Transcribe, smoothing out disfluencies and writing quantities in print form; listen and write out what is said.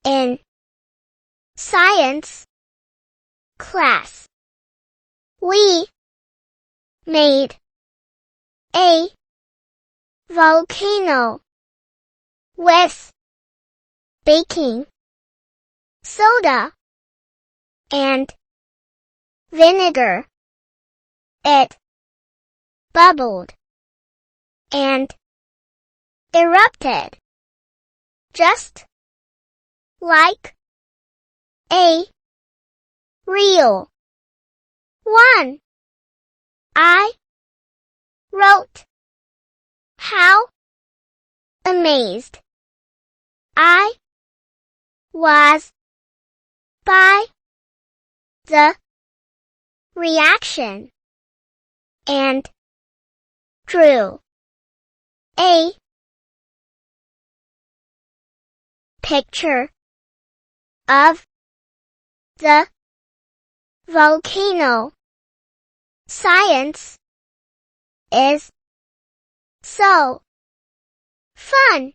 In science class, we made a volcano with baking soda and vinegar. It bubbled and erupted, just like a real one. I wrote how amazed I was by the reaction and drew a picture of the volcano. Science is so fun.